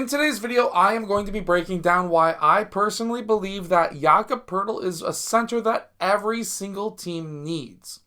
In today's video, I am going to be breaking down why I personally believe that Jakob Poeltl is a center that every single team needs.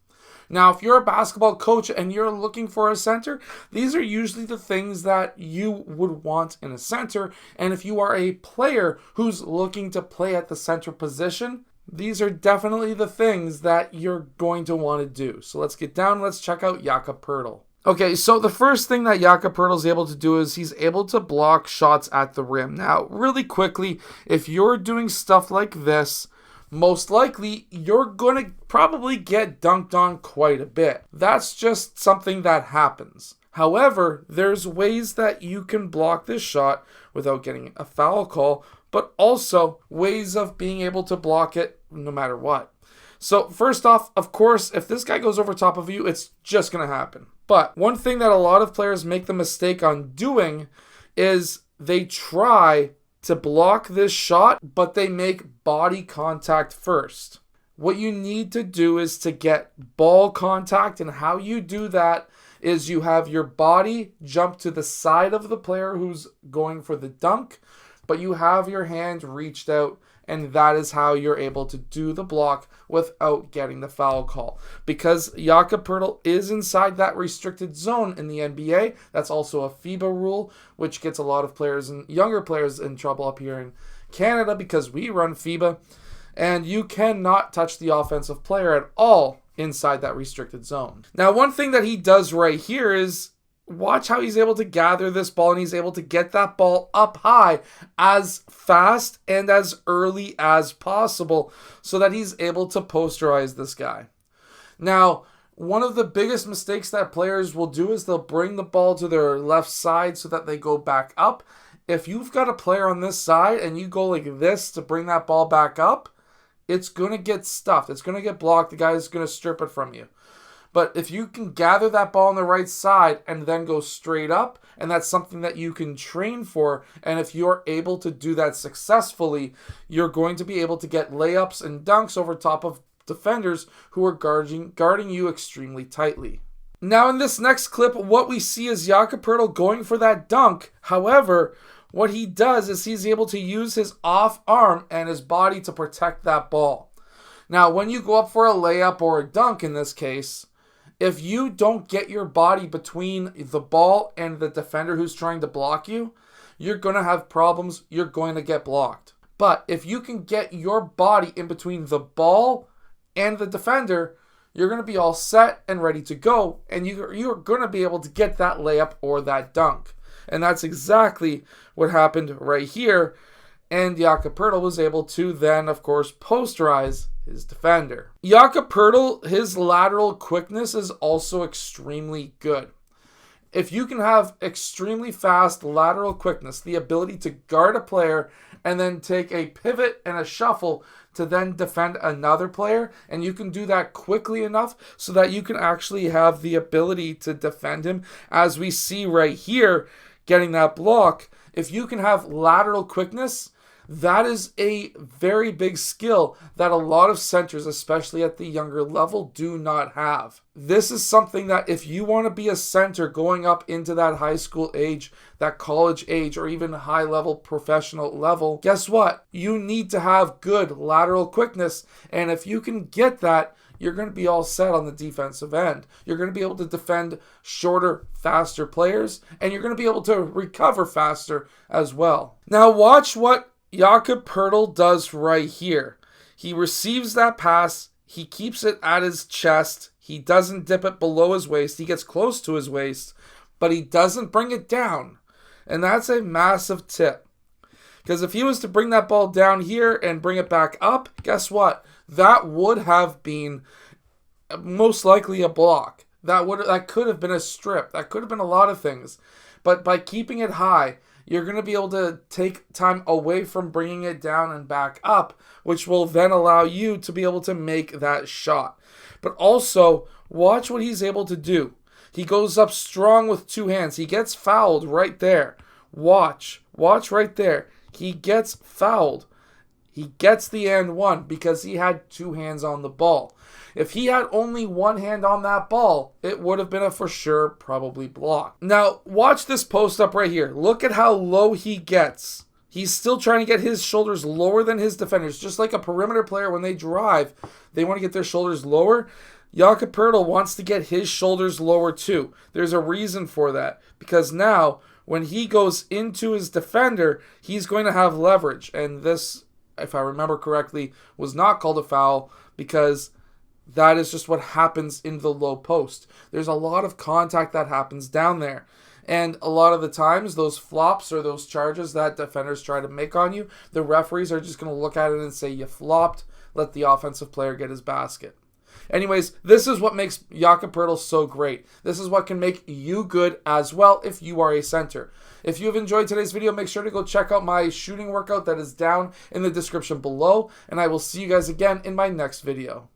Now, if you're a basketball coach and you're looking for a center, these are usually the things that you would want in a center. And if you are a player who's looking to play at the center position, these are definitely the things that you're going to want to do. So let's get down. Let's check out Jakob Poeltl. Okay, so the first thing that Jakob Poeltl is able to do is he's able to block shots at the rim. Now, really quickly, if you're doing stuff like this, most likely you're going to probably get dunked on quite a bit. That's just something that happens. However, there's ways that you can block this shot without getting a foul call, but also ways of being able to block it no matter what. So first off, of course, if this guy goes over top of you, it's just going to happen. But one thing that a lot of players make the mistake on doing is they try to block this shot, but they make body contact first. What you need to do is to get ball contact, and how you do that is you have your body jump to the side of the player who's going for the dunk, but you have your hand reached out, and that is how you're able to do the block without getting the foul call. Because Jakob Poeltl is inside that restricted zone in the NBA, that's also a FIBA rule, which gets a lot of players and younger players in trouble up here in Canada because we run FIBA, and you cannot touch the offensive player at all inside that restricted zone. Now, one thing that he does right here is watch how he's able to gather this ball, and he's able to get that ball up high as fast and as early as possible so that he's able to posterize this guy. Now, one of the biggest mistakes that players will do is they'll bring the ball to their left side so that they go back up. If you've got a player on this side and you go like this to bring that ball back up, it's going to get stuffed. It's going to get blocked. The guy's going to strip it from you. But if you can gather that ball on the right side and then go straight up, and that's something that you can train for, and if you're able to do that successfully, you're going to be able to get layups and dunks over top of defenders who are guarding you extremely tightly. Now in this next clip, what we see is Jakob Poeltl going for that dunk. However, what he does is he's able to use his off arm and his body to protect that ball. Now, when you go up for a layup or a dunk in this case, if you don't get your body between the ball and the defender who's trying to block you, you're going to have problems. You're going to get blocked. But if you can get your body in between the ball and the defender, you're going to be all set and ready to go, and you're going to be able to get that layup or that dunk. And that's exactly what happened right here. And Jakob Poeltl was able to then, of course, posterize his defender. Jakob Poeltl, his lateral quickness is also extremely good. If you can have extremely fast lateral quickness, the ability to guard a player and then take a pivot and a shuffle to then defend another player, and you can do that quickly enough so that you can actually have the ability to defend him, as we see right here, getting that block. If you can have lateral quickness, that is a very big skill that a lot of centers, especially at the younger level, do not have. This is something that if you want to be a center going up into that high school age, that college age, or even high level professional level, guess what? You need to have good lateral quickness. And if you can get that, you're going to be all set on the defensive end. You're going to be able to defend shorter, faster players, and you're going to be able to recover faster as well. Now watch what Jakob Poeltl does right here. He receives that pass, he keeps it at his chest, he doesn't dip it below his waist, he gets close to his waist, but he doesn't bring it down. And that's a massive tip. Because if he was to bring that ball down here and bring it back up, guess what? That would have been most likely a block. That could have been a strip. That could have been a lot of things. But by keeping it high, you're going to be able to take time away from bringing it down and back up, which will then allow you to be able to make that shot. But also, watch what he's able to do. He goes up strong with two hands. He gets fouled right there. Watch right there. He gets fouled. He gets the and one because he had 2 hands on the ball. If he had only 1 hand on that ball, it would have been a for sure probably block. Now, watch this post up right here. Look at how low he gets. He's still trying to get his shoulders lower than his defenders. Just like a perimeter player, when they drive, they want to get their shoulders lower. Jakob Poeltl wants to get his shoulders lower too. There's a reason for that. Because now, when he goes into his defender, he's going to have leverage. And this, if I remember correctly, was not called a foul because that is just what happens in the low post. There's a lot of contact that happens down there. And a lot of the times, those flops or those charges that defenders try to make on you, the referees are just going to look at it and say, you flopped, let the offensive player get his basket. Anyways, this is what makes Jakob Poeltl so great. This is what can make you good as well if you are a center. If you have enjoyed today's video, make sure to go check out my shooting workout that is down in the description below. And I will see you guys again in my next video.